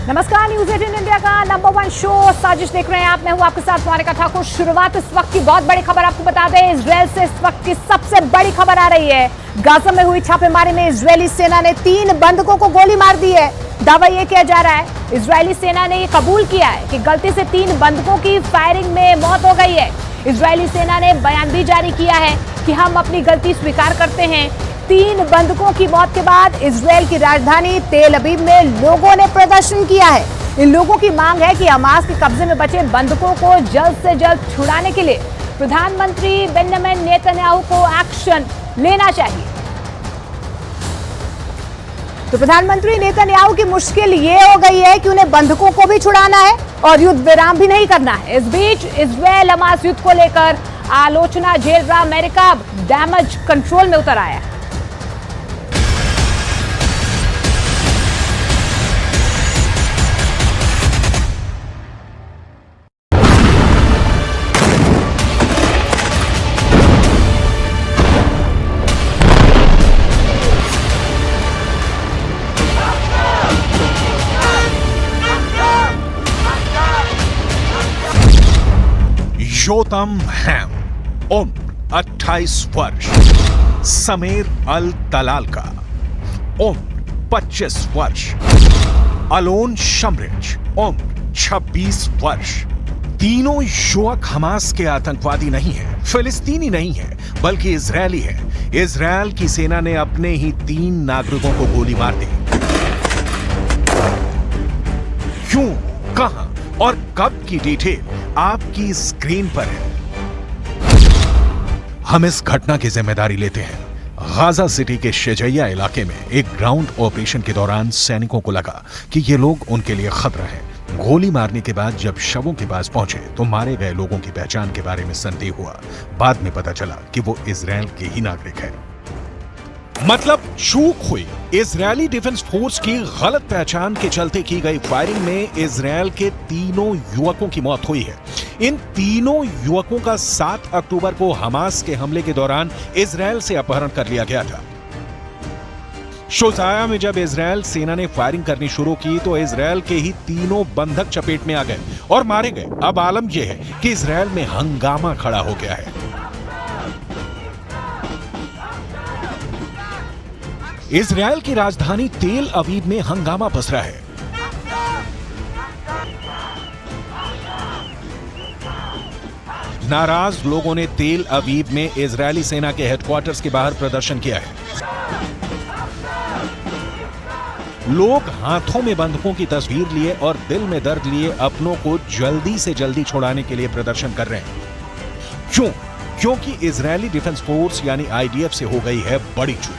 नमस्कार, news 18 India का number 1 show साजिश देख रहे हैं आप। मैं हूं आपके साथ मोनिका ठाकुर। शुरुआत इस वक्त की बहुत बड़ी खबर आपको बता दें, इजरायल से इस वक्त की सबसे बड़ी खबर आ रही है। गाजा में हुई छापेमारी में इजरायली सेना ने 3 बंधकों को गोली मार दी है। दावा यह किया जा रहा है, इजरायली सेना ने यह कबूल किया है कि गलती से 3 बंधकों की फायरिंग में मौत हो गई है। इजरायली सेना ने बयान भी जारी किया है कि हम अपनी गलती स्वीकार करते हैं। 3 बंधकों की मौत के बाद इजरायल की राजधानी तेल अवीव में लोगों ने प्रदर्शन किया है। इन लोगों की मांग है कि हमास के कब्जे में बचे बंधकों को जल्द से जल्द छुड़ाने के लिए प्रधानमंत्री बेंजामिन नेतन्याहू को एक्शन लेना चाहिए। तो प्रधानमंत्री नेतन्याहू की मुश्किल ये हो गई है कि उन्हें बंधकों को भी छुड़ाना है और युद्ध विराम भी नहीं करना है। इस बीच इजरायल हमास युद्ध को लेकर आलोचना झेल रहा अमेरिका डैमेज कंट्रोल में उतर आया है। योतम हैम, उम्र 28 वर्ष। समीर अल तलाल का उम्र 25 वर्ष। अलोन शमरिच, उम्र 26 वर्ष। तीनों युवक हमास के आतंकवादी नहीं हैं, फिलिस्तीनी नहीं है, बल्कि इजरायली है। इजरायल की सेना ने अपने ही 3 नागरिकों को गोली मार दी। क्यों, कहां और कब की डिटेल आपकी स्क्रीन पर है। हम इस घटना की जिम्मेदारी लेते हैं। गाजा सिटी के शेजैया इलाके में एक ग्राउंड ऑपरेशन के दौरान सैनिकों को लगा कि ये लोग उनके लिए खतरा है। गोली मारने के बाद जब शवों के पास पहुंचे तो मारे गए लोगों की पहचान के बारे में संदेह हुआ। बाद में पता चला कि वो इजरायल के ही नागरिक है। मतलब चूक हुई। इजरायली डिफेंस फोर्स की गलत पहचान के चलते की गई फायरिंग में इजरायल के 3 युवकों की मौत हुई है। इन 3 युवकों का 7 अक्टूबर को हमास के हमले के दौरान इजरायल से अपहरण कर लिया गया था। शोजाया में जब इजरायल सेना ने फायरिंग करनी शुरू की तो इजरायल के ही 3 बंधक चपेट में आ गए और मारे गए। अब आलम यह है कि इजरायल में हंगामा खड़ा हो गया है। इजरायल की राजधानी तेल अवीव में हंगामा पसरा है। नाराज लोगों ने तेल अवीव में इजरायली सेना के हेडक्वार्टर्स के बाहर प्रदर्शन किया है। लोग हाथों में बंधकों की तस्वीर लिए और दिल में दर्द लिए अपनों को जल्दी से जल्दी छुड़ाने के लिए प्रदर्शन कर रहे हैं। क्यों? क्योंकि इजरायली डिफेंस फोर्स यानी आईडीएफ से हो गई है बड़ी चूक।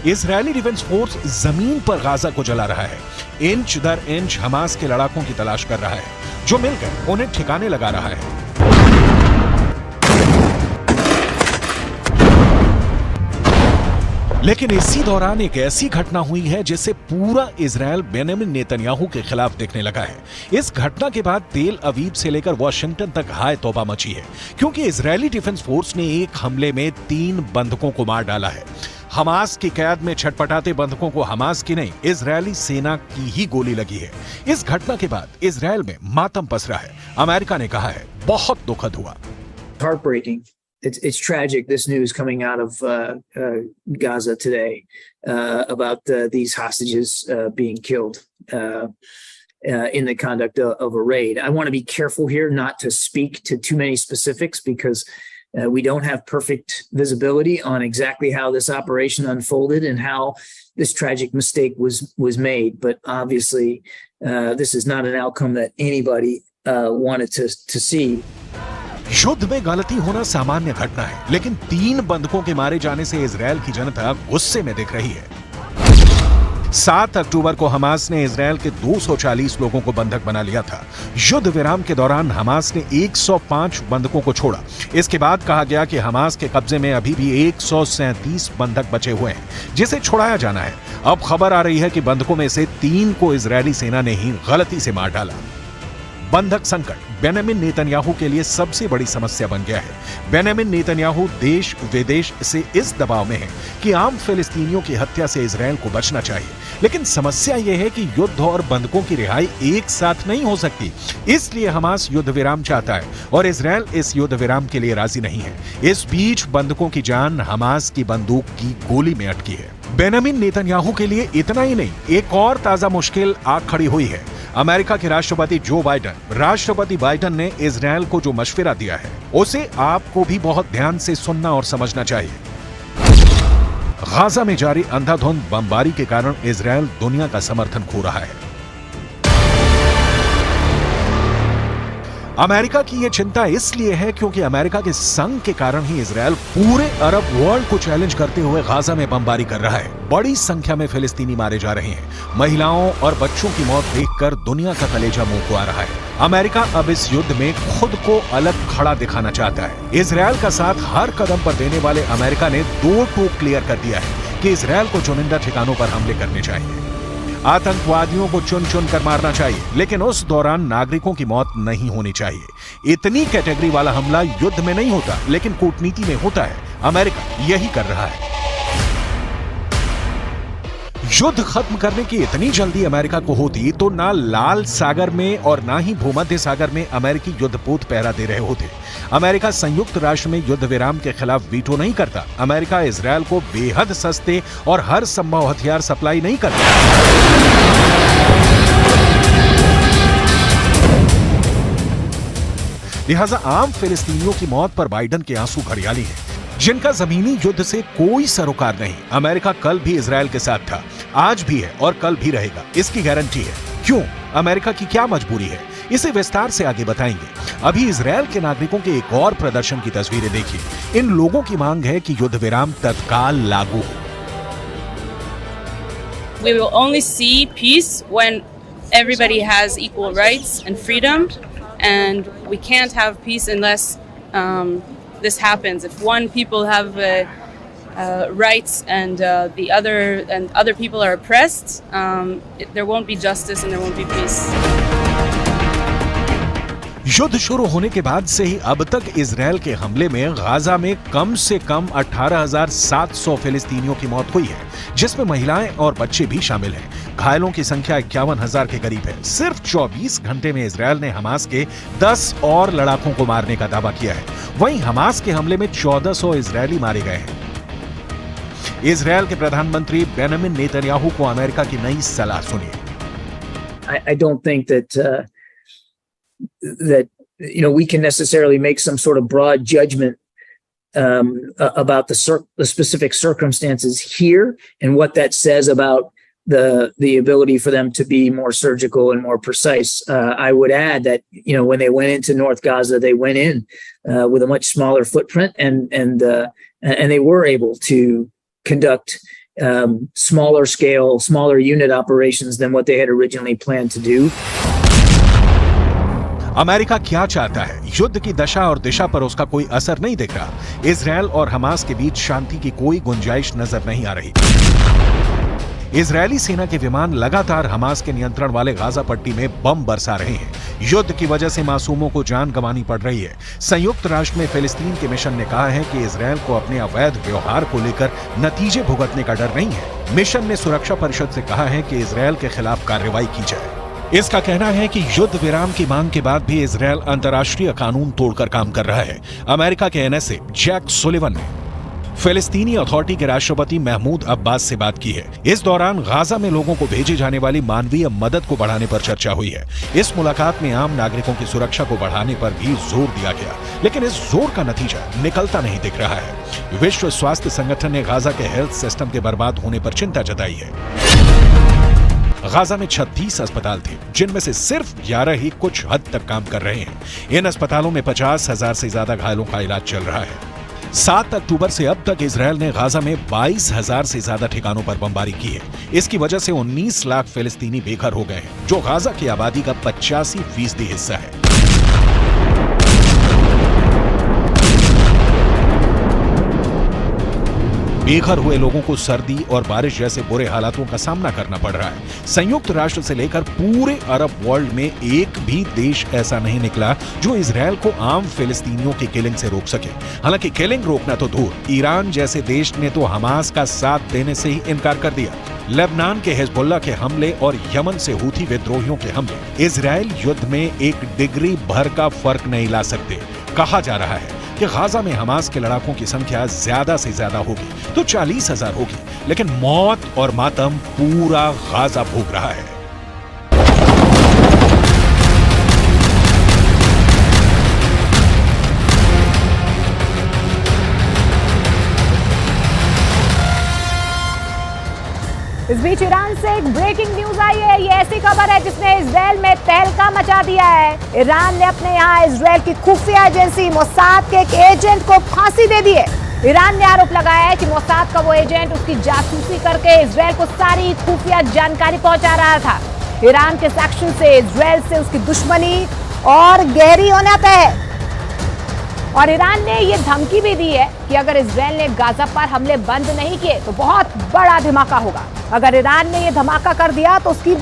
इजरायली डिफेंस फोर्स जमीन पर गाजा को जला रहा है। इंच दर इंच हमास के लड़ाकों की तलाश कर रहा है। जो मिल गए उन्हें ठिकाने लगा रहा है। लेकिन इसी दौरान एक ऐसी घटना हुई है जिससे पूरा इजरायल बेंजामिन नेतन्याहू के खिलाफ देखने लगा है। इस घटना के बाद तेल अवीव से लेकर वॉशिंगटन तक हाय तौबा मची है, क्योंकि इजरायली डिफेंस फोर्स ने एक हमले में 3 बंधकों को मार डाला है। हमास की कैद में छटपटाते बंधकों को हमास की नहीं, इजरायली सेना की ही गोली लगी है। इस घटना के बाद इजरायल में मातम पसरा है। अमेरिका ने कहा है बहुत दुखद हुआ। Heartbreaking. It's tragic, this news coming out of Gaza today about these hostages being killed in the conduct of a raid. I want to be careful here not to speak to too many specifics because we don't have perfect visibility on exactly how this operation unfolded and how this tragic mistake was made. But obviously, this is not an outcome that anybody wanted to see. युद्ध में गलती होना सामान्य घटना है, लेकिन 3 बंधकों के मारे जाने से इजरायल की जनता गुस्से में दिख रही है। 7 अक्टूबर को हमास ने इजरायल के 240 लोगों को बंधक बना लिया था। युद्ध विराम के दौरान हमास ने 105 बंधकों को छोड़ा। इसके बाद कहा गया कि हमास के कब्जे में अभी भी 137 बंधक बचे हुए हैं, जिसे छुड़ाया जाना है। अब खबर आ रही है कि बंधकों में से 3 को इजरायली सेना ने ही गलती से मार डाला। बंधक संकट बेंजामिन नेतन्याहू के लिए सबसे बड़ी समस्या बन गया है। बेंजामिन नेतन्याहू देश विदेश से इस दबाव में है कि आम फिलिस्तीनियों की हत्या से इजरायल को बचना चाहिए, लेकिन समस्या यह है कि युद्ध और बंधकों की रिहाई एक साथ नहीं हो सकती। इसलिए हमास युद्ध विराम चाहता है और इजरायल इस युद्ध विराम के लिए राजी नहीं है। इस बीच बंधकों की जान हमास की बंदूक की गोली में अटकी है। बेंजामिन नेतन्याहू के लिए इतना ही नहीं, एक और ताजा मुश्किल आ खड़ी हुई है। अमेरिका के राष्ट्रपति बाइडेन ने इजरायल को जो मशवरा दिया है उसे आपको भी बहुत ध्यान से सुनना और समझना चाहिए। गाजा में जारी अंधाधुंध बमबारी के कारण इजरायल दुनिया का समर्थन खो रहा है। अमेरिका की यह चिंता इसलिए है क्योंकि अमेरिका के संग के कारण ही इजरायल पूरे अरब वर्ल्ड को चैलेंज करते हुए गाजा में बमबारी कर रहा है। बड़ी संख्या में फिलिस्तीनी मारे जा रहे हैं। महिलाओं और बच्चों की मौत देखकर दुनिया का कलेजा मुंह को आ रहा है। अमेरिका अब इस युद्ध में खुद को अलग खड़ा दिखाना चाहता है। इजरायल का साथ हर कदम पर देने वाले अमेरिका ने दो टूक क्लियर कर दिया है कि इजरायल को चुनिंदा ठिकानों पर हमले करने चाहिए, आतंकवादियों को चुन चुन कर मारना चाहिए, लेकिन उस दौरान नागरिकों की मौत नहीं होनी चाहिए। इतनी कैटेगरी वाला हमला युद्ध में नहीं होता, लेकिन कूटनीति में होता है। अमेरिका यही कर रहा है। युद्ध खत्म करने की इतनी जल्दी अमेरिका को होती तो ना लाल सागर में और ना ही भूमध्य सागर में अमेरिकी युद्धपोत पहरा दे रहे होते। अमेरिका संयुक्त राष्ट्र में युद्ध विराम के खिलाफ वीटो नहीं करता। अमेरिका इजरायल को बेहद सस्ते और हर संभव हथियार सप्लाई नहीं करता। लिहाजा आम फिलिस्तीनियों की मौत पर बाइडेन के आंसू घड़ियाली हैं, जिनका जमीनी युद्ध से कोई सरोकार नहीं। अमेरिका कल भी इजरायल के साथ था, आज भी है और कल भी रहेगा, इसकी गारंटी है। क्यों? अमेरिका की क्या मजबूरी है? इसे विस्तार से आगे बताएंगे। अभी इजरायल के नागरिकों के एक और प्रदर्शन की तस्वीरें देखिए। इन लोगों की मांग है कि युद्ध विराम तत्काल लागू हो। We will only see peace when everybody has equal rights and freedom, and we can't have peace unless this happens. If one people have rights and the other people are oppressed, there won't be justice and there won't be peace. युद्ध शुरू होने के बाद से ही अब तक Israel के हमले में गाजा में कम से कम 18,700 फिलिस्तीनियों की मौत हुई है, जिसमें महिलाएं और बच्चे भी शामिल हैं। घायलों की संख्या 51,000 के करीब है। सिर्फ 24 घंटे में इजरायल ने हमास के 10 और लड़ाकों को मारने का दावा किया है। वहीं हमास के हमले में 1400 इजरायली मारे गए हैं। इजरायल के प्रधानमंत्री बेंजामिन नेतन्याहू को अमेरिका की नई सलाह सुनिए। I don't think that we can necessarily make some sort of broad judgment about the specific circumstances here and what that says about the ability for them to be more surgical and more precise. I would add that when they went into North Gaza, they went in with a much smaller footprint, and they were able to conduct smaller scale, smaller unit operations than what they had originally planned to do. America क्या चाहता है? युद्ध की दशा और दिशा पर उसका कोई असर नहीं दिख रहा। इजरायल और हमास के बीच शांति की कोई गुंजाइश नजर नहीं आ रही। इजरायली सेना के विमान लगातार हमास के नियंत्रण वाले गाजा पट्टी में बम बरसा रहे हैं। युद्ध की वजह से मासूमों को जान गंवानी पड़ रही है। संयुक्त राष्ट्र में फिलिस्तीन के मिशन ने कहा है कि इजरायल को अपने अवैध व्यवहार को लेकर नतीजे भुगतने का डर नहीं है। मिशन ने सुरक्षा परिषद से कहा है कि इजरायल के खिलाफ कार्रवाई की जाए। इसका कहना है कि युद्ध विराम की मांग के बाद भी इजरायल अंतर्राष्ट्रीय कानून तोड़कर काम कर रहा है। अमेरिका के एनएसए जैक सुलिवन ने फिलिस्तीनी अथॉरिटी के राष्ट्रपति महमूद अब्बास से बात की है। इस दौरान गाजा में लोगों को भेजी जाने वाली मानवीय मदद को बढ़ाने पर चर्चा हुई है। इस मुलाकात में आम नागरिकों की सुरक्षा को बढ़ाने पर भी जोर दिया गया, लेकिन इस जोर का नतीजा निकलता नहीं दिख रहा है। विश्व स्वास्थ्य संगठन ने गाजा के हेल्थ सिस्टम के बर्बाद होने पर चिंता जताई है। गाजा में 36 अस्पताल थे, जिनमें से सिर्फ 11 ही कुछ हद तक काम कर रहे हैं। इन अस्पतालों में 50,000 से ज्यादा घायलों का इलाज चल रहा है। 7 अक्टूबर से अब तक इजरायल ने गाजा में 22,000 से ज्यादा ठिकानों पर बमबारी की है। इसकी वजह से 19 लाख फिलिस्तीनी बेघर हो गए हैं, जो गाजा की आबादी का 85% हिस्सा है। बेघर हुए लोगों को सर्दी और बारिश जैसे बुरे हालातों का सामना करना पड़ रहा है। संयुक्त राष्ट्र से लेकर पूरे अरब वर्ल्ड में एक भी देश ऐसा नहीं निकला जो इजरायल को आम फिलिस्तीनियों की किलिंग से रोक सके। हालांकि किलिंग रोकना तो दूर, ईरान जैसे देश ने तो हमास का साथ देने से ही इनकार कर दिया। लेबनान के हिजबुल्लाह के हमले और यमन से हूथी विद्रोहियों के हमले इजरायल युद्ध में एक डिग्री भर का फर्क नहीं ला सकते। कहा जा रहा है कि गाजा में हमास के लड़ाकों की संख्या ज्यादा से ज्यादा होगी तो 40,000 होगी, लेकिन मौत और मातम पूरा गाजा भोग रहा है। इस बीच ईरान से एक ब्रेकिंग न्यूज आई है। ये ऐसी खबर है जिसने इजरायल में तहलका मचा दिया है। ईरान ने अपने यहाँ इजरायल की खुफिया एजेंसी मोसाद के एक एजेंट को फांसी दे दी है। ईरान ने आरोप लगाया है कि मोसाद का वो एजेंट उसकी जासूसी करके इजरायल को सारी खुफिया जानकारी पहुंचा रहा था। ईरान के एक्शन से इजरायल से उसकी दुश्मनी और गहरी होना तय है। और ईरान ने ये धमकी भी दी है कि अगर इजरायल ने गाजा पर हमले बंद नहीं किए तो बहुत बड़ा धमाका होगा। अगर ईरान ने ये धमाका कर दिया तो उसकी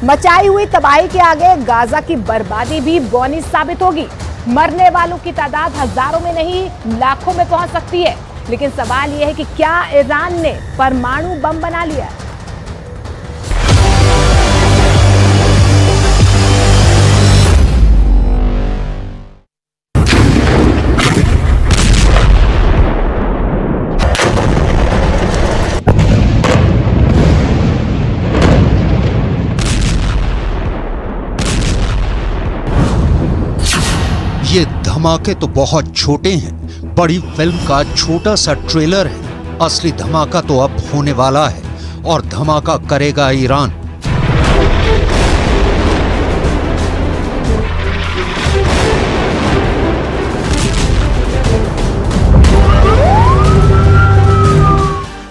मचाई हुई तबाही के आगे गाजा की बर्बादी भी बौनी साबित होगी। मरने वालों की तादाद हजारों में नहीं लाखों में पहुंच सकती है। लेकिन सवाल यह है कि क्या ईरान ने परमाणु बम बना लिया है? ये धमाके तो बहुत छोटे हैं, बड़ी फिल्म का छोटा सा ट्रेलर है। असली धमाका तो अब होने वाला है और धमाका करेगा ईरान।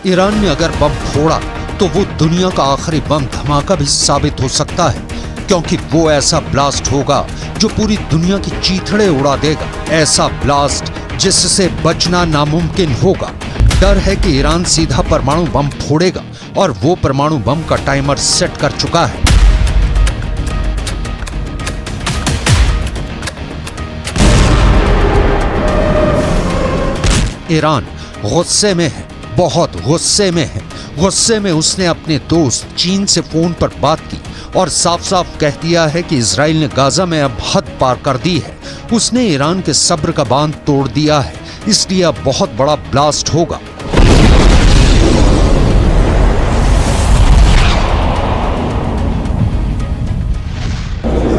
ईरान ने अगर बम फोड़ा तो वो दुनिया का आखिरी बम धमाका भी साबित हो सकता है, क्योंकि वो ऐसा ब्लास्ट होगा जो पूरी दुनिया की चीथड़े उड़ा देगा। ऐसा ब्लास्ट जिससे बचना नामुमकिन होगा। डर है कि ईरान सीधा परमाणु बम फोड़ेगा और वो परमाणु बम का टाइमर सेट कर चुका है। ईरान गुस्से में है, बहुत गुस्से में है। गुस्से में उसने अपने दोस्त चीन से फोन पर बात की और साफ साफ कह दिया है कि इजराइल ने गाजा में अब हद पार कर दी है। उसने ईरान के सब्र का बांध तोड़ दिया है, इसलिए अब बहुत बड़ा ब्लास्ट होगा।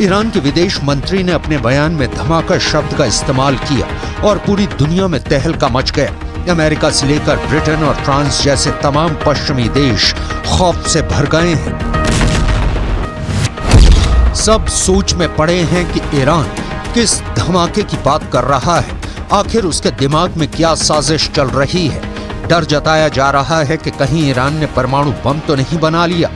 ईरान के विदेश मंत्री ने अपने बयान में धमाका शब्द का इस्तेमाल किया और पूरी दुनिया में तहलका मच गया। अमेरिका से लेकर ब्रिटेन और फ्रांस जैसे तमाम पश्चिमी देश खौफ से भर गए हैं। सब सोच में पड़े हैं कि ईरान किस धमाके की बात कर रहा है, आखिर उसके दिमाग में क्या साजिश चल रही है। डर जताया जा रहा है कि कहीं ईरान ने परमाणु बम तो नहीं बना लिया।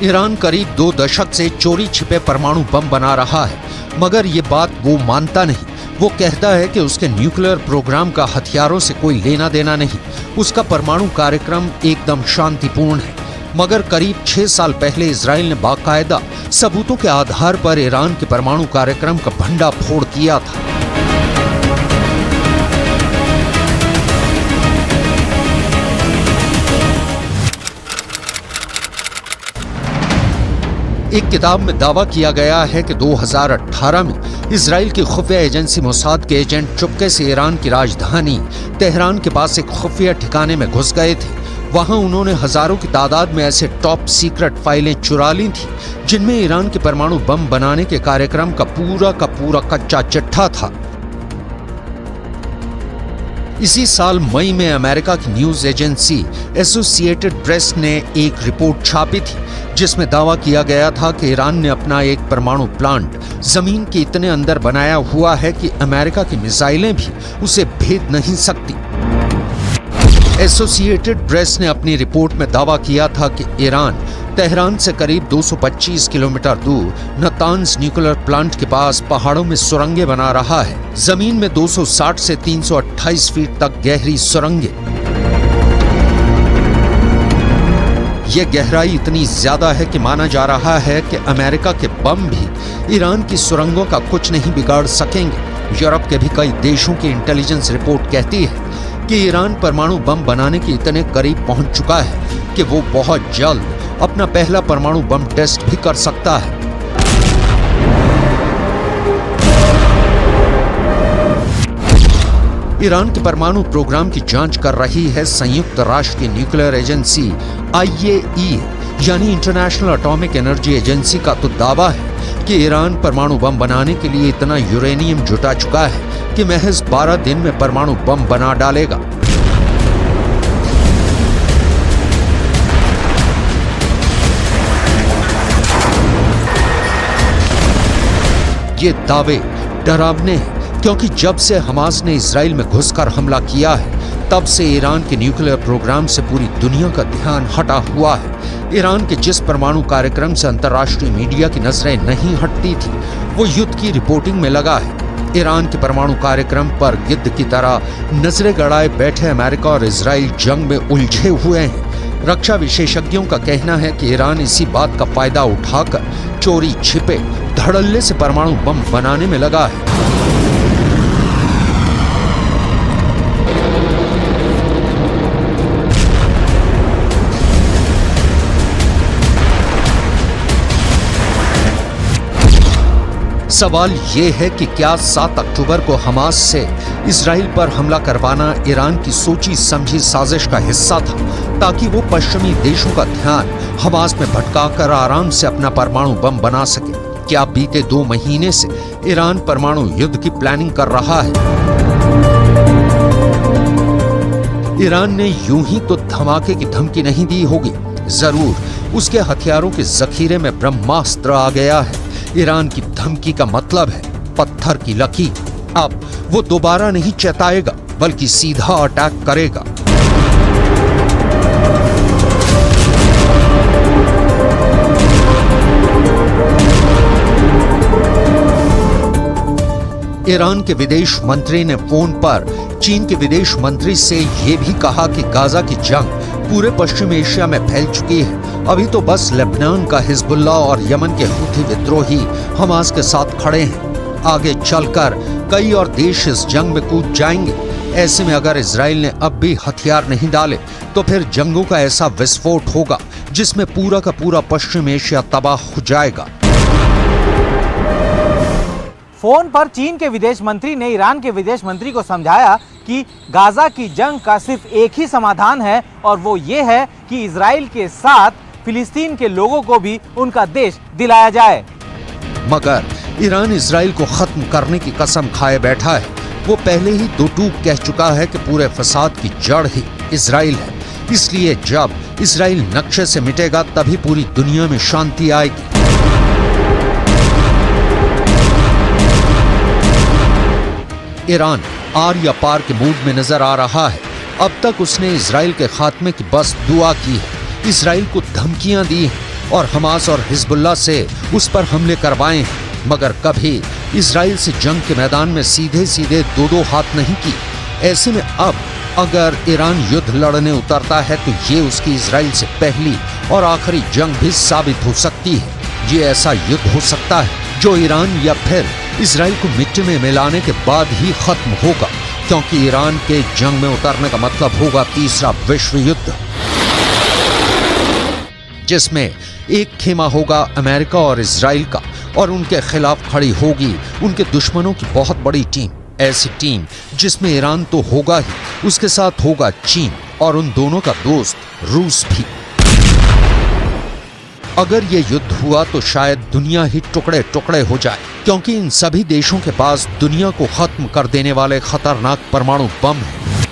ईरान करीब 2 दशक से चोरी छिपे परमाणु बम बना रहा है, मगर ये बात वो मानता नहीं। वो कहता है कि उसके न्यूक्लियर प्रोग्राम का हथियारों से कोई लेना देना नहीं, उसका परमाणु कार्यक्रम एकदम शांतिपूर्ण है। मगर करीब 6 साल पहले इजराइल ने बाकायदा सबूतों के आधार पर ईरान के परमाणु कार्यक्रम का भंडा फोड़ दिया था। एक किताब में दावा किया गया है कि 2018 में इजराइल की खुफिया एजेंसी मोसाद के एजेंट चुपके से ईरान की राजधानी तेहरान के पास एक खुफिया ठिकाने में घुस गए थे। वहां उन्होंने हजारों की तादाद में ऐसे टॉप सीक्रेट फाइलें चुरा ली थी जिनमें ईरान के परमाणु बम बनाने के कार्यक्रम का पूरा कच्चा चिट्ठा था। इसी साल मई में अमेरिका की न्यूज एजेंसी एसोसिएटेड प्रेस ने एक रिपोर्ट छापी थी जिसमें दावा किया गया था कि ईरान ने अपना एक परमाणु प्लांट जमीन के इतने अंदर बनाया हुआ है कि अमेरिका की मिसाइलें भी उसे भेद नहीं सकती। एसोसिएटेड प्रेस ने अपनी रिपोर्ट में दावा किया था कि ईरान तेहरान से करीब 225 किलोमीटर दूर नतांज न्यूक्लियर प्लांट के पास पहाड़ों में सुरंगें बना रहा है। जमीन में 260 से 328 फीट तक गहरी सुरंगें। ये गहराई इतनी ज्यादा है कि माना जा रहा है कि अमेरिका के बम भी ईरान की सुरंगों का कुछ नहीं बिगाड़ सकेंगे। यूरोप के भी कई देशों की इंटेलिजेंस रिपोर्ट कहती है कि ईरान परमाणु बम बनाने के इतने करीब पहुंच चुका है कि वो बहुत जल्द अपना पहला परमाणु बम टेस्ट भी कर सकता है। ईरान के परमाणु प्रोग्राम की जांच कर रही है संयुक्त राष्ट्र की न्यूक्लियर एजेंसी IAEA यानी इंटरनेशनल एटॉमिक एनर्जी एजेंसी का तो दावा है कि ईरान परमाणु बम बनाने के लिए इतना यूरेनियम जुटा चुका है कि महज 12 दिन में परमाणु बम बना डालेगा। ये दावे डरावने हैं क्योंकि जब से हमास ने इजराइल में घुसकर हमला किया है तब से ईरान के न्यूक्लियर प्रोग्राम से पूरी दुनिया का ध्यान हटा हुआ है। ईरान के जिस परमाणु कार्यक्रम से अंतर्राष्ट्रीय मीडिया की नजरें नहीं हटती थी वो युद्ध की रिपोर्टिंग में लगा है। ईरान के परमाणु कार्यक्रम पर गिद्ध की तरह नजरें गड़ाए बैठे अमेरिका और इजराइल जंग में उलझे हुए हैं। रक्षा विशेषज्ञों का कहना है कि ईरान इसी बात का फायदा उठाकर चोरी छिपे धड़ल्ले से परमाणु बम बनाने में लगा है। सवाल ये है कि क्या 7 अक्टूबर को हमास से इजराइल पर हमला करवाना ईरान की सोची समझी साजिश का हिस्सा था ताकि वो पश्चिमी देशों का ध्यान हमास में भटकाकर आराम से अपना परमाणु बम बना सके। क्या बीते 2 महीने से ईरान परमाणु युद्ध की प्लानिंग कर रहा है? ईरान ने यूं ही तो धमाके की धमकी नहीं दी होगी, जरूर उसके हथियारों के जखीरे में ब्रह्मास्त्र आ गया है। ईरान की धमकी का मतलब है पत्थर की लकीर। अब वो दोबारा नहीं चेताएगा बल्कि सीधा अटैक करेगा। ईरान के विदेश मंत्री ने फोन पर चीन के विदेश मंत्री से यह भी कहा कि गाजा की जंग पूरे पश्चिम एशिया में फैल चुकी है। अभी तो बस लेबनान का हिजबुल्लाह और यमन के हूथी विद्रोही हमास के साथ खड़े हैं। आगे चलकर कई और देश इस जंग में कूद जाएंगे। ऐसे में अगर इजराइल ने अब भी हथियार नहीं डाले तो फिर जंगों का ऐसा विस्फोट होगा जिसमें पूरा का पूरा पश्चिम एशिया तबाह हो जाएगा। फोन पर चीन के विदेश मंत्री ने ईरान के विदेश मंत्री को समझाया कि गाजा की जंग का सिर्फ एक ही समाधान है और वो ये है कि इजराइल के साथ फिलिस्तीन के लोगों को भी उनका देश दिलाया जाए। मगर ईरान इजराइल को खत्म करने की कसम खाए बैठा है। वो पहले ही 2 टूक कह चुका है कि पूरे फसाद की जड़ ही इजराइल है। इसलिए जब इजराइल नक्शे से मिटेगा तभी पूरी दुनिया में शांति आएगी। ईरान आर या पार के मूड में नजर आ रहा है। अब तक उसने इजराइल के खात्मे की बस दुआ की है, इजराइल को धमकियां दी हैं और हमास और हिजबुल्लाह से उस पर हमले करवाए हैं, मगर कभी इजराइल से जंग के मैदान में सीधे सीधे 2-2 हाथ नहीं की। ऐसे में अब अगर ईरान युद्ध लड़ने उतरता है तो ये उसकी इजराइल से पहली और आखिरी जंग भी साबित हो सकती है। ये ऐसा युद्ध हो सकता है जो ईरान या फिर इजराइल को मिट्टी में मिलाने के बाद ही खत्म होगा, क्योंकि ईरान के जंग में उतरने का मतलब होगा तीसरा विश्व युद्ध, जिसमें एक खेमा होगा अमेरिका और इजराइल का और उनके खिलाफ खड़ी होगी उनके दुश्मनों की बहुत बड़ी टीम। ऐसी टीम जिसमें ईरान तो होगा ही, उसके साथ होगा चीन और उन दोनों का दोस्त रूस भी। अगर ये युद्ध हुआ तो शायद दुनिया ही टुकड़े टुकड़े हो जाए, क्योंकि इन सभी देशों के पास दुनिया को खत्म कर देने वाले खतरनाक परमाणु बम हैं।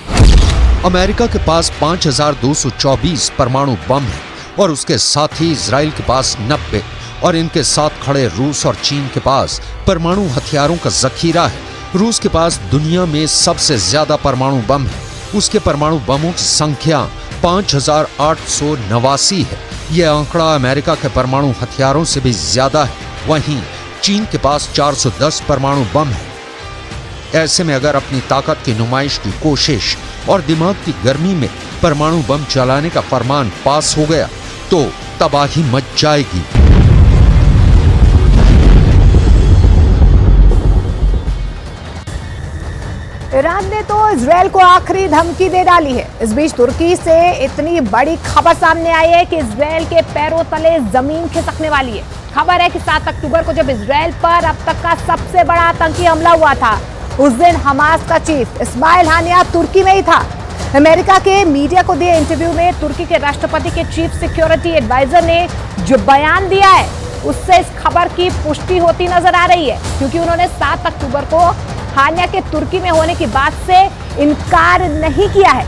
अमेरिका के पास 5224 परमाणु बम है और उसके साथ ही इजराइल के पास 90 और इनके साथ खड़े रूस और चीन के पास परमाणु हथियारों का जखीरा है। रूस के पास दुनिया में सबसे ज्यादा परमाणु बम है। उसके परमाणु बमों की संख्या 5889 है। यह आंकड़ा अमेरिका के परमाणु हथियारों से भी ज्यादा है। वहीं चीन के पास 410 परमाणु बम है। ऐसे में अगर अपनी ताकत की नुमाइश की कोशिश और दिमाग की गर्मी में परमाणु बम चलाने का फरमान पास हो गया तो तबाही मच जाएगी। ईरान ने तो इजरायल को आखिरी धमकी दे डाली है। इस बीच तुर्की से इतनी बड़ी खबर सामने आई है कि इजरायल के पैरों तले जमीन खिसकने वाली है। खबर है कि 7 अक्टूबर को जब इजरायल पर अब तक का सबसे बड़ा आतंकी हमला हुआ था, उस दिन हमास का चीफ इस्माइल हानिया तुर्की में ही था। अमेरिका के मीडिया को दिए इंटरव्यू में तुर्की के राष्ट्रपति के चीफ सिक्योरिटी एडवाइजर ने जो बयान दिया है उससे इस खबर की पुष्टि होती नजर आ रही है, क्योंकि उन्होंने 7 अक्टूबर को हानिया के तुर्की में होने की बात से इनकार नहीं किया है।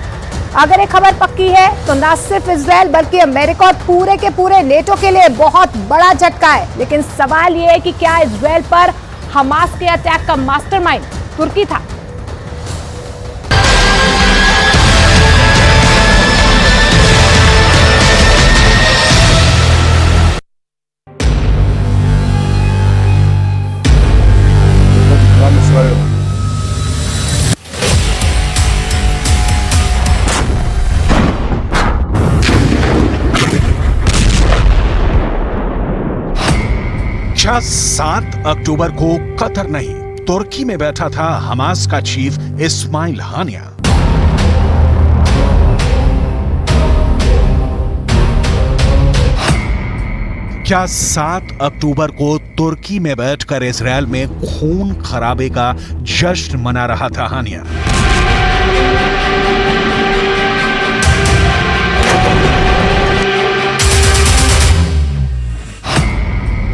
अगर ये खबर पक्की है तो न सिर्फ इजरायल बल्कि अमेरिका और पूरे के पूरे नेटो के लिए बहुत बड़ा झटका है। लेकिन सवाल ये है कि क्या इजरायल पर हमास के अटैक का मास्टरमाइंड तुर्की था? क्या 7 अक्टूबर को कतर नहीं तुर्की में बैठा था हमास का चीफ इस्माइल हानिया? क्या 7 अक्टूबर को तुर्की में बैठकर इजरायल में खून खराबे का जश्न मना रहा था हानिया?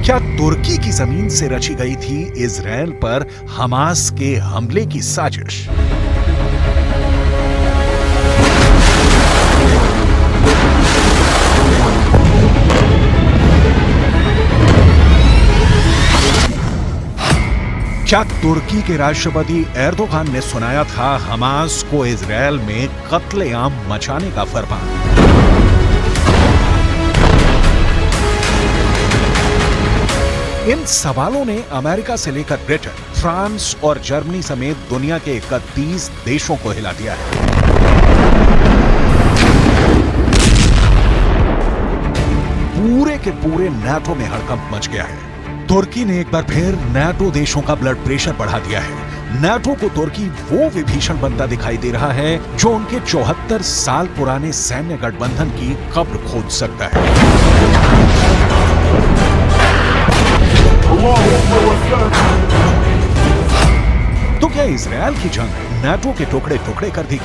क्या तुर्की की जमीन से रची गई थी इजरायल पर हमास के हमले की साजिश? क्या तुर्की के राष्ट्रपति एर्दोगान ने सुनाया था हमास को इजरायल में कत्लेआम मचाने का फरमान? इन सवालों ने अमेरिका से लेकर ब्रिटेन, फ्रांस और जर्मनी समेत दुनिया के 31 देशों को हिला दिया है। पूरे के पूरे नाटो में हड़कंप मच गया है। तुर्की ने एक बार फिर नाटो देशों का ब्लड प्रेशर बढ़ा दिया है। नाटो को तुर्की वो विभीषण बनता दिखाई दे रहा है जो उनके 74 साल पुराने सैन्य गठबंधन की कब्र खोद सकता है। तो क्या इजरायल की जंग नाटो के टुकड़े टुकड़े कर दी?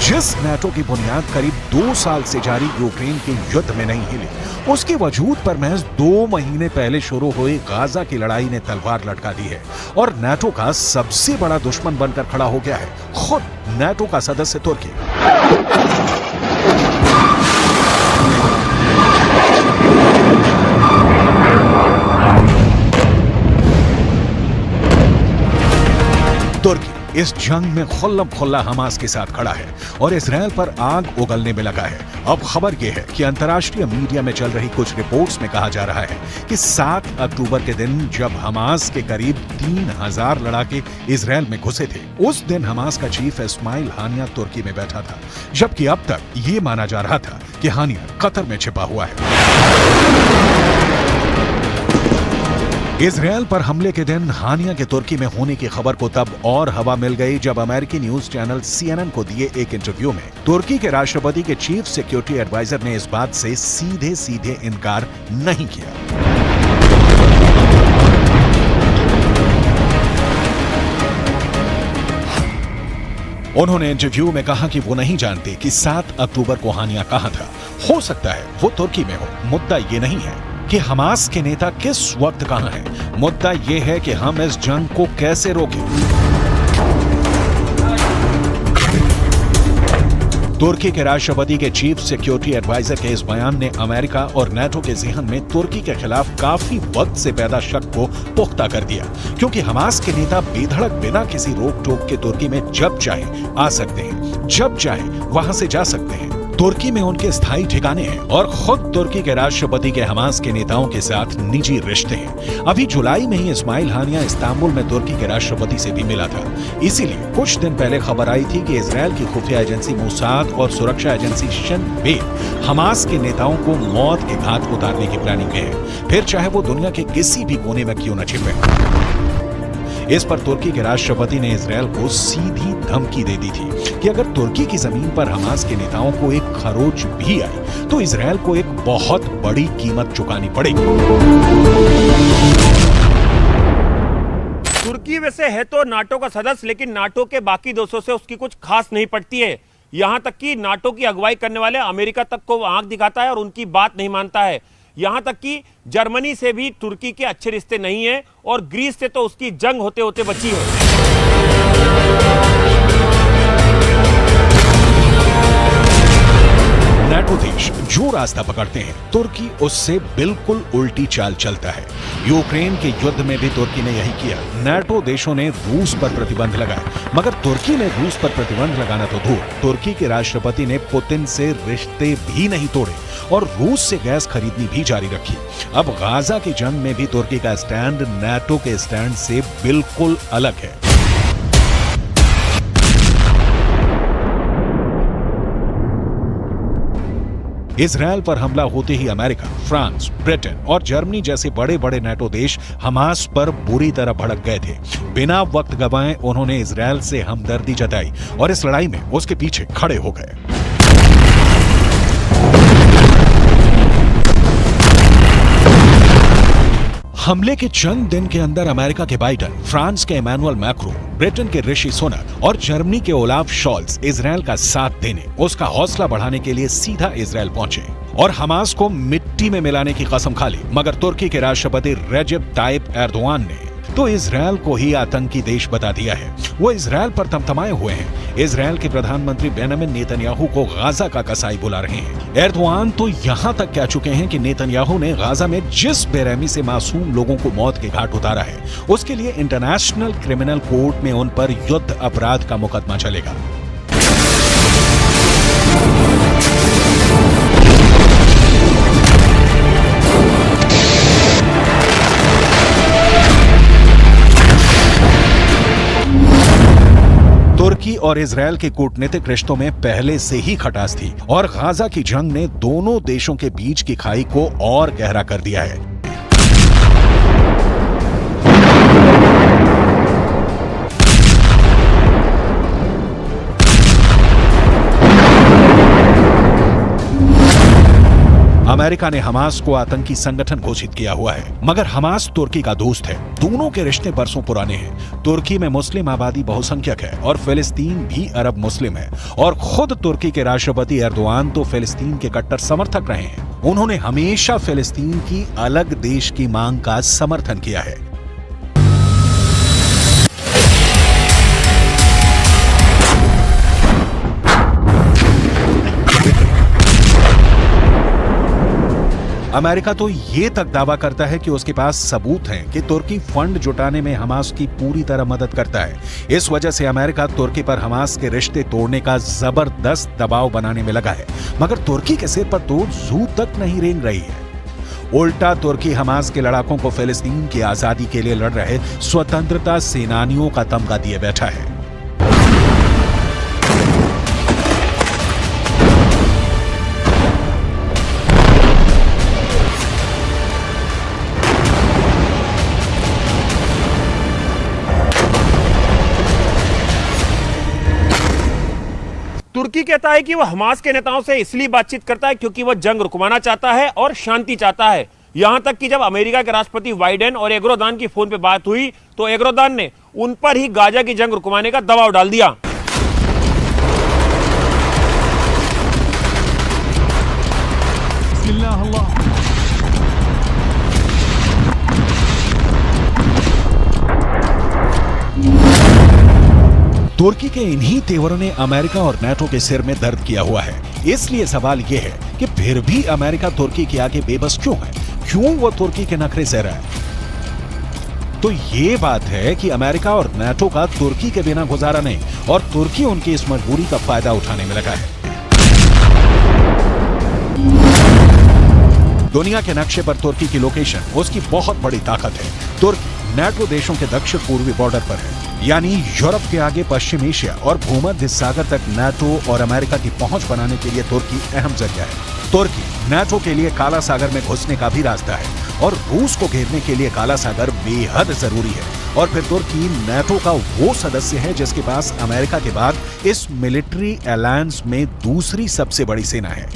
जिस नाटो की बुनियाद करीब 2 साल से जारी यूक्रेन के युद्ध में नहीं हिली, उसके वजूद पर महज 2 महीने पहले शुरू हुई गाजा की लड़ाई ने तलवार लटका दी है और नाटो का सबसे बड़ा दुश्मन बनकर खड़ा हो गया है खुद नाटो का सदस्य तुर्की। तुर्की इस जंग में खुल्लम खुल्ला हमास के साथ खड़ा है और इजरायल पर आग उगलने में लगा है। अब खबर यह है कि अंतर्राष्ट्रीय मीडिया में चल रही कुछ रिपोर्ट्स में कहा जा रहा है कि 7 अक्टूबर के दिन जब हमास के करीब 3000 लड़ाके इजरायल में घुसे थे, उस दिन हमास का चीफ इस्माइल हानिया तुर्की में बैठा था, जबकि अब तक ये माना जा रहा था कि हानिया कतर में छिपा हुआ है। इजरायल पर हमले के दिन हानिया के तुर्की में होने की खबर को तब और हवा मिल गई जब अमेरिकी न्यूज चैनल CNN को दिए एक इंटरव्यू में तुर्की के राष्ट्रपति के चीफ सिक्योरिटी एडवाइजर ने इस बात से सीधे सीधे इनकार नहीं किया। उन्होंने इंटरव्यू में कहा कि वो नहीं जानते कि 7 अक्टूबर को हानिया कहां था। हो सकता है वो तुर्की में हो। मुद्दा ये नहीं है कि हमास के नेता किस वक्त कहां हैं। मुद्दा यह है कि हम इस जंग को कैसे रोकें। तुर्की के राष्ट्रपति के चीफ सिक्योरिटी एडवाइजर के इस बयान ने अमेरिका और नाटो के ज़हन में तुर्की के खिलाफ काफी वक्त से पैदा शक को पुख्ता कर दिया, क्योंकि हमास के नेता बेधड़क बिना किसी रोक टोक के तुर्की में जब चाहे आ सकते हैं, जब चाहे वहां से जा सकते हैं। तुर्की में उनके स्थायी ठिकाने हैं और खुद तुर्की के राष्ट्रपति के हमास के नेताओं के साथ निजी रिश्ते हैं। अभी जुलाई में ही इस्माइल हानिया इस्तांबुल में तुर्की के राष्ट्रपति से भी मिला था। इसीलिए कुछ दिन पहले खबर आई थी कि इजरायल की खुफिया एजेंसी मोसाद और सुरक्षा एजेंसी शिन बेत हमास के नेताओं को मौत के घाट उतारने की प्लानिंग में है, फिर चाहे वो दुनिया के किसी भी कोने में क्यों न छिपे। इस पर तुर्की के राष्ट्रपति ने इजरायल को सीधी धमकी दे दी थी कि अगर तुर्की की जमीन पर हमास के नेताओं को एक खरोच भी आई तो इजरायल को एक बहुत बड़ी कीमत चुकानी पड़ेगी। तुर्की वैसे है तो नाटो का सदस्य, लेकिन नाटो के बाकी देशों से उसकी कुछ खास नहीं पड़ती है। यहां तक कि नाटो की अगुवाई करने वाले अमेरिका तक को आंख दिखाता है और उनकी बात नहीं मानता है। यहां तक कि जर्मनी से भी तुर्की के अच्छे रिश्ते नहीं है और ग्रीस से तो उसकी जंग होते होते बची है। नाटो देश जो रास्ता पकड़ते हैं तुर्की उससे बिल्कुल उल्टी चाल चलता है। यूक्रेन के युद्ध में भी तुर्की ने यही किया। नाटो देशों ने रूस पर प्रतिबंध लगाए, मगर तुर्की ने रूस पर प्रतिबंध लगाना तो दूर, तुर्की के राष्ट्रपति ने पुतिन से रिश्ते भी नहीं तोड़े और रूस से गैस खरीदनी भी जारी रखी। अब गाजा की जंग में भी तुर्की का स्टैंड नाटो के स्टैंड से बिल्कुल अलग है। इजरायल पर हमला होते ही अमेरिका, फ्रांस, ब्रिटेन और जर्मनी जैसे बड़े बड़े नाटो देश हमास पर बुरी तरह भड़क गए थे। बिना वक्त गंवाए उन्होंने इजरायल से हमदर्दी जताई और इस लड़ाई में उसके पीछे खड़े हो गए। हमले के चंद दिन के अंदर अमेरिका के बाइडेन, फ्रांस के इमैनुअल मैक्रोन, ब्रिटेन के ऋषि सुनक और जर्मनी के ओलाफ शॉल्ज इजरायल का साथ देने, उसका हौसला बढ़ाने के लिए सीधा इजरायल पहुंचे और हमास को मिट्टी में मिलाने की कसम खा ली। मगर तुर्की के राष्ट्रपति रेजेप ताइप एर्दोआन ने तो इजरायल को ही आतंकी देश बता दिया है। वो इजरायल पर तमतमाए हुए हैं। इजरायल के प्रधानमंत्री बेंजामिन नेतन्याहू को गाजा का कसाई बुला रहे हैं। एर्दोआन तो यहां तक कह चुके हैं कि नेतन्याहू ने गाजा में जिस बेरहमी से मासूम लोगों को मौत के घाट उतारा है, उसके लिए इंटरनेशनल क्रिमिनल कोर्ट में उन पर युद्ध अपराध का मुकदमा चलेगा। तुर्की और इजरायल के कूटनीतिक रिश्तों में पहले से ही खटास थी और गाजा की जंग ने दोनों देशों के बीच की खाई को और गहरा कर दिया है। अमेरिका ने हमास को आतंकी संगठन घोषित किया हुआ है, मगर हमास तुर्की का दोस्त है। दोनों के रिश्ते बरसों पुराने हैं। तुर्की में मुस्लिम आबादी बहुसंख्यक है और फिलिस्तीन भी अरब मुस्लिम है और खुद तुर्की के राष्ट्रपति एर्दोआन तो फिलिस्तीन के कट्टर समर्थक रहे हैं। उन्होंने हमेशा फिलिस्तीन की अलग देश की मांग का समर्थन किया है। अमेरिका तो ये तक दावा करता है कि उसके पास सबूत हैं कि तुर्की फंड जुटाने में हमास की पूरी तरह मदद करता है। इस वजह से अमेरिका तुर्की पर हमास के रिश्ते तोड़ने का जबरदस्त दबाव बनाने में लगा है, मगर तुर्की के सिर पर तो जू तक नहीं रेंग रही है। उल्टा तुर्की हमास के लड़ाकों को फिलिस्तीन की आजादी के लिए लड़ रहे स्वतंत्रता सेनानियों का तमगा दिए बैठा है। तुर्की कहता है कि वह हमास के नेताओं से इसलिए बातचीत करता है क्योंकि वह जंग रुकवाना चाहता है और शांति चाहता है। यहां तक कि जब अमेरिका के राष्ट्रपति बाइडेन और एर्दोआन की फोन पे बात हुई तो एर्दोआन ने उन पर ही गाजा की जंग रुकवाने का दबाव डाल दिया। तुर्की के इन्हीं तेवरों ने अमेरिका और नाटो के सिर में दर्द किया हुआ है। इसलिए सवाल यह है कि फिर भी अमेरिका तुर्की के आगे बेबस क्यों है? क्यों वो तुर्की के नखरे सह रहा है? तो ये बात है कि अमेरिका और नाटो का तुर्की के बिना गुजारा नहीं और तुर्की उनकी इस मजबूरी का फायदा उठाने में लगा है। दुनिया के नक्शे पर तुर्की की लोकेशन उसकी बहुत बड़ी ताकत है। तुर्की नाटो देशों के दक्षिण पूर्वी बॉर्डर पर है, यानी यूरोप के आगे पश्चिम एशिया और भूमध्य सागर तक नाटो और अमेरिका की पहुंच बनाने के लिए तुर्की अहम जरिया है। तुर्की नाटो के लिए काला सागर में घुसने का भी रास्ता है और रूस को घेरने के लिए काला सागर बेहद जरूरी है। और फिर तुर्की नाटो का वो सदस्य है जिसके पास अमेरिका के बाद इस मिलिट्री अलायंस में दूसरी सबसे बड़ी सेना है।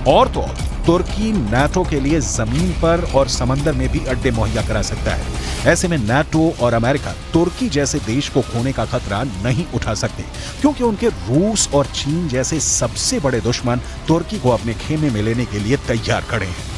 और तो तुर्की नाटो के लिए जमीन पर और समंदर में भी अड्डे मुहैया करा सकता है। ऐसे में नाटो और अमेरिका तुर्की जैसे देश को खोने का खतरा नहीं उठा सकते, क्योंकि उनके रूस और चीन जैसे सबसे बड़े दुश्मन तुर्की को अपने खेमे में लेने के लिए तैयार खड़े हैं।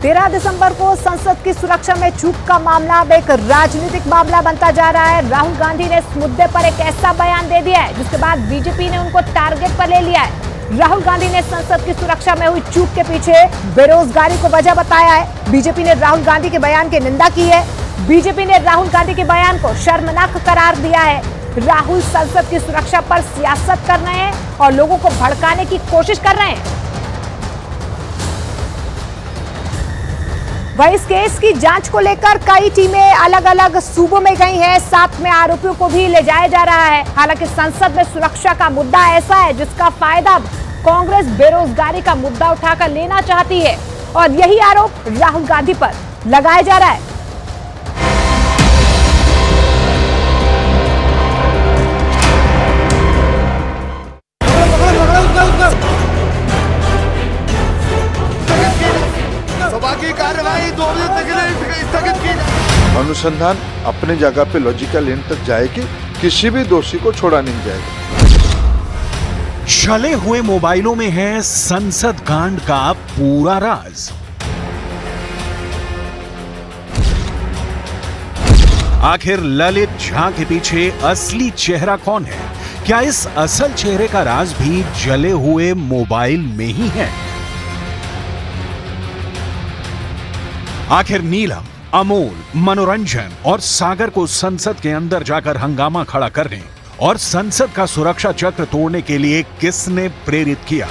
तेरह दिसंबर को संसद की सुरक्षा में चूक का मामला अब एक राजनीतिक मामला बनता जा रहा है। राहुल गांधी ने इस मुद्दे पर एक ऐसा बयान दे दिया है जिसके बाद बीजेपी ने उनको टारगेट पर ले लिया है। राहुल गांधी ने संसद की सुरक्षा में हुई चूक के पीछे बेरोजगारी को वजह बताया है। बीजेपी ने राहुल गांधी के बयान की निंदा की है। बीजेपी ने राहुल गांधी के बयान को शर्मनाक करार दिया है। राहुल संसद की सुरक्षा पर सियासत कर रहे हैं और लोगों को भड़काने की कोशिश कर रहे हैं। वहीं इस केस की जांच को लेकर कई टीमें अलग अलग सूबों में गई हैं। साथ में आरोपियों को भी ले जाया जा रहा है। हालांकि संसद में सुरक्षा का मुद्दा ऐसा है जिसका फायदा कांग्रेस बेरोजगारी का मुद्दा उठाकर लेना चाहती है और यही आरोप राहुल गांधी पर लगाया जा रहा है। अनुसंधान अपने जगह पे लॉजिकल एंड तक जाएगी, किसी भी दोषी को छोड़ा नहीं जाएगा। जले हुए मोबाइलों में है संसद कांड का पूरा राज। आखिर ललित झा के पीछे असली चेहरा कौन है? क्या इस असल चेहरे का राज भी जले हुए मोबाइल में ही है? आखिर नीलम, अमोल, मनोरंजन और सागर को संसद के अंदर जाकर हंगामा खड़ा करने और संसद का सुरक्षा चक्र तोड़ने के लिए किसने प्रेरित किया?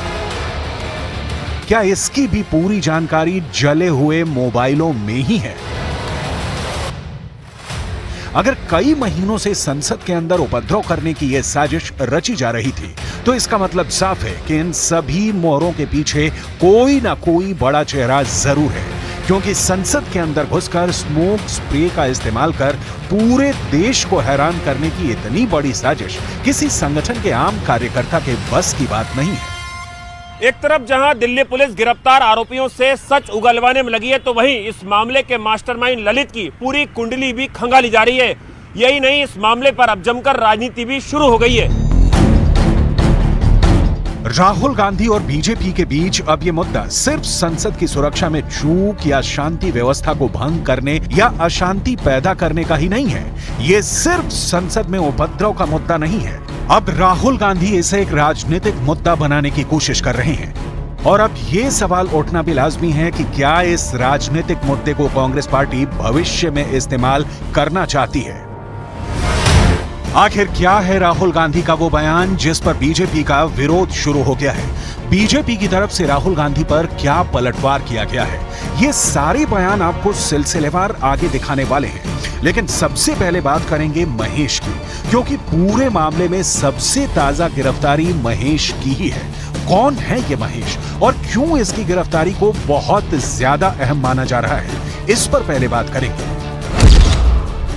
क्या इसकी भी पूरी जानकारी जले हुए मोबाइलों में ही है? अगर कई महीनों से संसद के अंदर उपद्रव करने की यह साजिश रची जा रही थी, तो इसका मतलब साफ है कि इन सभी मोहरों के पीछे कोई ना कोई बड़ा चेहरा जरूर है, क्योंकि संसद के अंदर घुसकर स्मोक स्प्रे का इस्तेमाल कर पूरे देश को हैरान करने की इतनी बड़ी साजिश किसी संगठन के आम कार्यकर्ता के बस की बात नहीं है। एक तरफ जहां दिल्ली पुलिस गिरफ्तार आरोपियों से सच उगलवाने में लगी है, तो वहीं इस मामले के मास्टरमाइंड ललित की पूरी कुंडली भी खंगाली जा रही है। यही नहीं, इस मामले पर अब जमकर राजनीति भी शुरू हो गई है। राहुल गांधी और बीजेपी के बीच अब ये मुद्दा सिर्फ संसद की सुरक्षा में चूक या शांति व्यवस्था को भंग करने या अशांति पैदा करने का ही नहीं है। ये सिर्फ संसद में उपद्रव का मुद्दा नहीं है। अब राहुल गांधी इसे एक राजनीतिक मुद्दा बनाने की कोशिश कर रहे हैं। और अब ये सवाल उठना भी लाजमी है कि क्या इस राजनीतिक मुद्दे को कांग्रेस पार्टी भविष्य में इस्तेमाल करना चाहती है? आखिर क्या है राहुल गांधी का वो बयान जिस पर बीजेपी का विरोध शुरू हो गया है? बीजेपी की तरफ से राहुल गांधी पर क्या पलटवार किया गया है? ये सारे बयान आपको सिलसिलेवार आगे दिखाने वाले हैं, लेकिन सबसे पहले बात करेंगे महेश की, क्योंकि पूरे मामले में सबसे ताजा गिरफ्तारी महेश की ही है। कौन है ये महेश और क्यों इसकी गिरफ्तारी को बहुत ज्यादा अहम माना जा रहा है, इस पर पहले बात करेंगे।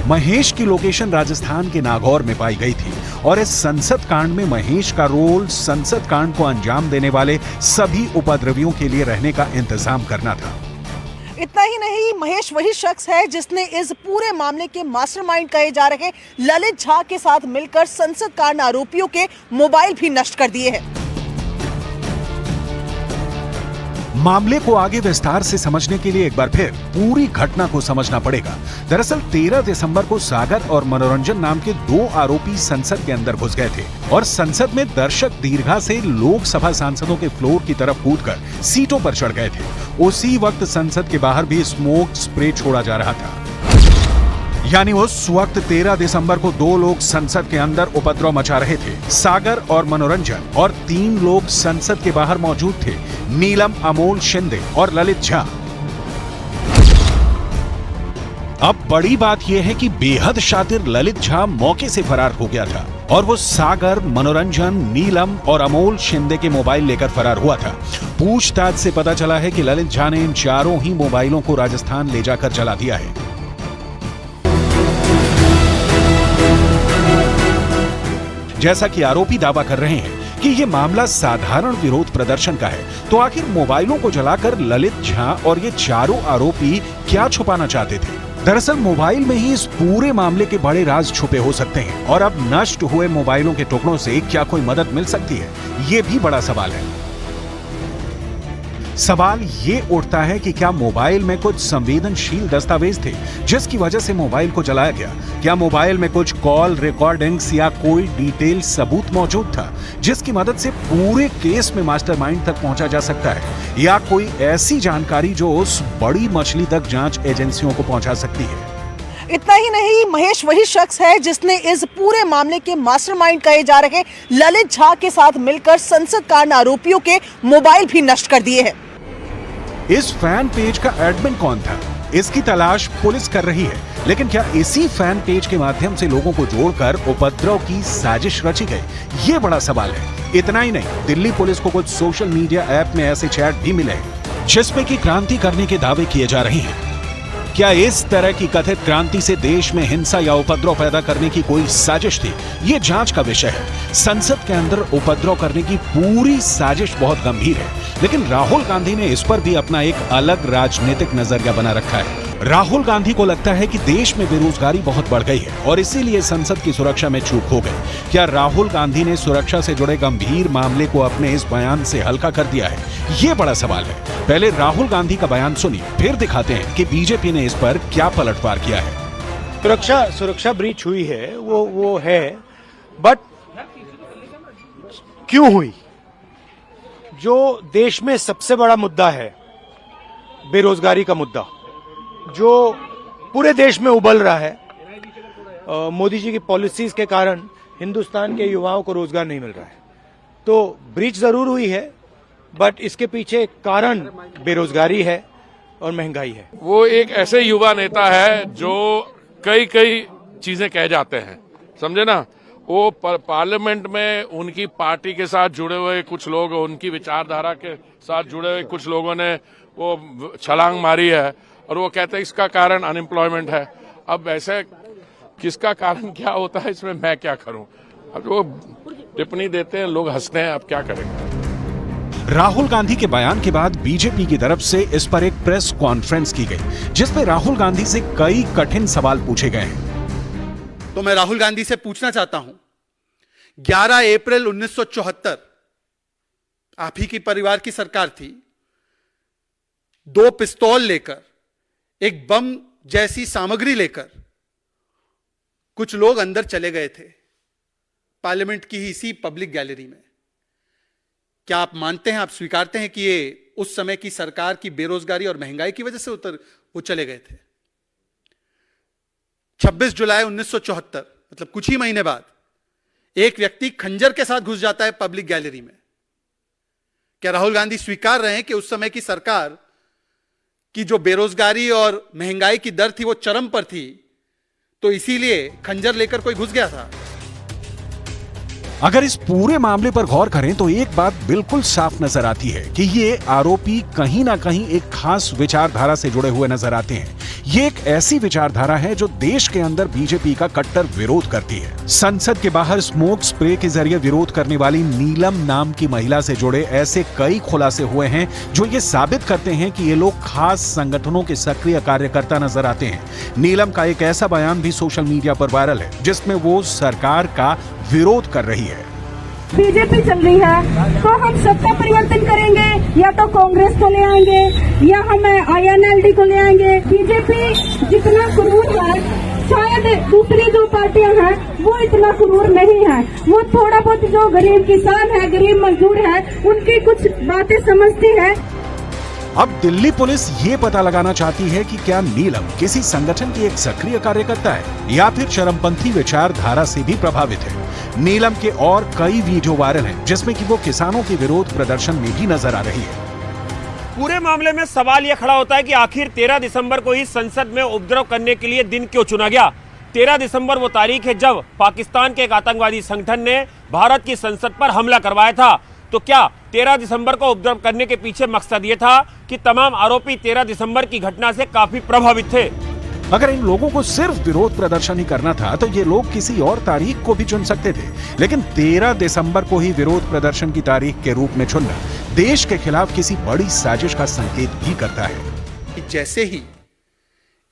महेश की लोकेशन राजस्थान के नागौर में पाई गई थी और इस संसद कांड में महेश का रोल संसद कांड को अंजाम देने वाले सभी उपद्रवियों के लिए रहने का इंतजाम करना था। इतना ही नहीं, महेश वही शख्स है जिसने इस पूरे मामले के मास्टरमाइंड कहे जा रहे ललित झा के साथ मिलकर संसद कांड आरोपियों के मोबाइल भी नष्ट कर दिए हैं। मामले को आगे विस्तार से समझने के लिए एक बार फिर पूरी घटना को समझना पड़ेगा। दरअसल 13 दिसंबर को सागर और मनोरंजन नाम के 2 आरोपी संसद के अंदर घुस गए थे और संसद में दर्शक दीर्घा से लोकसभा सांसदों के फ्लोर की तरफ कूदकर सीटों पर चढ़ गए थे। उसी वक्त संसद के बाहर भी स्मोक स्प्रे छोड़ा जा रहा था। यानी उस वक्त 13 दिसंबर को 2 लोग संसद के अंदर उपद्रव मचा रहे थे, सागर और मनोरंजन, और 3 लोग संसद के बाहर मौजूद थे, नीलम, अमोल शिंदे और ललित झा। अब बड़ी बात यह है कि बेहद शातिर ललित झा मौके से फरार हो गया था और वो सागर, मनोरंजन, नीलम और अमोल शिंदे के मोबाइल लेकर फरार हुआ था। पूछताछ से पता चला है कि ललित झा ने इन चारों ही मोबाइलों को राजस्थान ले जाकर जला दिया है। जैसा कि आरोपी दावा कर रहे हैं कि ये मामला साधारण विरोध प्रदर्शन का है, तो आखिर मोबाइलों को जलाकर ललित झा और ये चारों आरोपी क्या छुपाना चाहते थे? दरअसल मोबाइल में ही इस पूरे मामले के बड़े राज छुपे हो सकते हैं और अब नष्ट हुए मोबाइलों के टुकड़ों से क्या कोई मदद मिल सकती है? ये भी बड़ा सवाल है। सवाल ये उठता है कि क्या मोबाइल में कुछ संवेदनशील दस्तावेज थे जिसकी वजह से मोबाइल को जलाया गया? क्या मोबाइल में कुछ कॉल रिकॉर्डिंग्स या कोई डिटेल सबूत मौजूद था जिसकी मदद से पूरे केस में मास्टरमाइंड तक पहुंचा जा सकता है, या कोई ऐसी जानकारी जो उस बड़ी मछली तक जांच एजेंसियों को पहुंचा सकती है? इतना ही नहीं, महेश वही शख्स है जिसने इस पूरे मामले के मास्टरमाइंड कहे जा रहे ललित झा के साथ मिलकर संसद कांड आरोपियों के मोबाइल भी नष्ट कर दिए हैं। इस फैन पेज का एडमिन कौन था? इसकी तलाश पुलिस कर रही है, लेकिन क्या इसी फैन पेज के माध्यम से लोगों को जोड़कर उपद्रव की साजिश रची गई? ये बड़ा सवाल है। इतना ही नहीं, दिल्ली पुलिस को कुछ सोशल मीडिया ऐप में ऐसे चैट भी मिले हैं जिसमें कि क्रांति करने के दावे किए जा रहे हैं। क्या इस तरह की कथित क्रांति से देश में हिंसा या उपद्रव पैदा करने की कोई साजिश थी? ये जांच का विषय है। संसद के अंदर उपद्रव करने की पूरी साजिश बहुत गंभीर है, लेकिन राहुल गांधी ने इस पर भी अपना एक अलग राजनीतिक नजरिया बना रखा है। राहुल गांधी को लगता है कि देश में बेरोजगारी बहुत बढ़ गई है और इसीलिए संसद की सुरक्षा में चूक हो गई। क्या राहुल गांधी ने सुरक्षा से जुड़े गंभीर मामले को अपने इस बयान से हल्का कर दिया है? ये बड़ा सवाल है। पहले राहुल गांधी का बयान सुनिए, फिर दिखाते हैं कि बीजेपी ने इस पर क्या पलटवार किया है। सुरक्षा ब्रीच हुई है, वो है, बट क्यों हुई? जो देश में सबसे बड़ा मुद्दा है, बेरोजगारी का मुद्दा, जो पूरे देश में उबल रहा है, मोदी जी की पॉलिसीज के कारण हिंदुस्तान के युवाओं को रोजगार नहीं मिल रहा है, तो ब्रीच जरूर हुई है, बट इसके पीछे कारण बेरोजगारी है और महंगाई है। वो एक ऐसे युवा नेता है जो कई चीजें कह जाते हैं, समझे ना। वो पार्लियामेंट में उनकी पार्टी के साथ जुड़े हुए कुछ लोग, उनकी विचारधारा के साथ जुड़े हुए कुछ लोगों ने वो छलांग मारी है और वो कहते हैं इसका कारण अनएम्प्लॉयमेंट है। अब ऐसे किसका कारण क्या होता है, इसमें मैं क्या करूं? अब वो टिप्पणी देते हैं, लोग हंसते हैं, अब क्या करेंगे। राहुल गांधी के बयान के बाद बीजेपी की तरफ से इस पर एक प्रेस कॉन्फ्रेंस की गई जिसमें राहुल गांधी से कई कठिन सवाल पूछे गए हैं। तो मैं राहुल गांधी से पूछना चाहता हूं, 11 अप्रैल 1974 आप ही की परिवार की सरकार थी, 2 पिस्तौल लेकर, एक बम जैसी सामग्री लेकर कुछ लोग अंदर चले गए थे पार्लियामेंट की ही इसी पब्लिक गैलरी में। क्या आप मानते हैं, आप स्वीकारते हैं कि ये उस समय की सरकार की बेरोजगारी और महंगाई की वजह से वो चले गए थे? 26 जुलाई 1974 मतलब कुछ ही महीने बाद एक व्यक्ति खंजर के साथ घुस जाता है पब्लिक गैलरी में। क्या राहुल गांधी स्वीकार रहे हैं कि उस समय की सरकार की जो बेरोजगारी और महंगाई की दर थी वो चरम पर थी, तो इसीलिए खंजर लेकर कोई घुस गया था? अगर इस पूरे मामले पर गौर करें तो एक बात बिल्कुल साफ नजर आती है कि ये आरोपी कहीं ना कहीं एक खास विचारधारा से जुड़े हुए नजर आते हैं। ये एक ऐसी विचारधारा है जो देश के अंदर बीजेपी का कट्टर विरोध करती है। संसद के बाहर स्मोक स्प्रे के जरिए विरोध करने वाली नीलम नाम की महिला से जुड़े ऐसे कई खुलासे हुए हैं जो ये साबित करते हैं कि ये लोग खास संगठनों के सक्रिय कार्यकर्ता नजर आते हैं। नीलम का एक ऐसा बयान भी सोशल मीडिया पर वायरल है जिसमें वो सरकार का विरोध कर रही है। बीजेपी चल रही है तो हम सत्ता परिवर्तन करेंगे, या तो कांग्रेस को ले आएंगे या हम INLD को ले आएंगे। बीजेपी जितना क्रूर है शायद दूसरी जो पार्टियां हैं वो इतना क्रूर नहीं है। वो थोड़ा बहुत जो गरीब किसान है, गरीब मजदूर है, उनकी कुछ बातें समझती है। अब दिल्ली पुलिस ये पता लगाना चाहती है कि क्या नीलम किसी संगठन की एक सक्रिय कार्यकर्ता है या फिर चरमपंथी विचारधारा से भी प्रभावित है। नीलम के और कई वीडियो वायरल हैं जिसमें कि वो किसानों के विरोध प्रदर्शन में भी नजर आ रही है। पूरे मामले में सवाल यह खड़ा होता है कि आखिर 13 दिसंबर को ही संसद में उपद्रव करने के लिए दिन क्यों चुना गया। 13 दिसंबर वो तारीख है जब पाकिस्तान के एक आतंकवादी संगठन ने भारत की संसद पर हमला करवाया था। तो क्या 13 दिसंबर को उपद्रव करने के पीछे मकसद ये था कि तमाम आरोपी 13 दिसंबर की घटना से काफी प्रभावित थे। अगर इन लोगों को सिर्फ विरोध प्रदर्शन ही करना था तो ये लोग किसी और तारीख को भी चुन सकते थे, लेकिन 13 दिसंबर को ही विरोध प्रदर्शन की तारीख के रूप में चुनना देश के खिलाफ किसी बड़ी साजिश का संकेत भी करता है। जैसे ही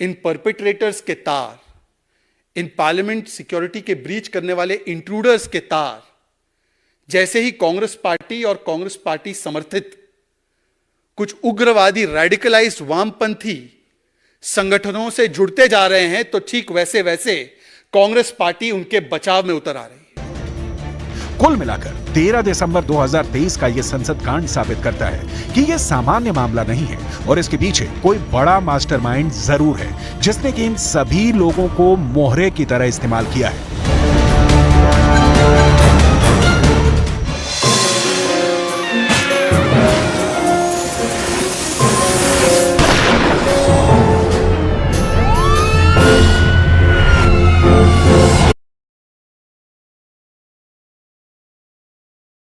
इन परपेट्रेटर्स के तार, इन पार्लियामेंट सिक्योरिटी के ब्रीच करने वाले इंट्रूडर्स के तार जैसे ही कांग्रेस पार्टी और कांग्रेस पार्टी समर्थित कुछ उग्रवादी रेडिकलाइज्ड वामपंथी संगठनों से जुड़ते जा रहे हैं, तो ठीक वैसे वैसे कांग्रेस पार्टी उनके बचाव में उतर आ रही है। कुल मिलाकर 13 दिसंबर 2023 का यह संसद कांड साबित करता है कि यह सामान्य मामला नहीं है और इसके पीछे कोई बड़ा मास्टरमाइंड जरूर है जिसने कि इन सभी लोगों को मोहरे की तरह इस्तेमाल किया है।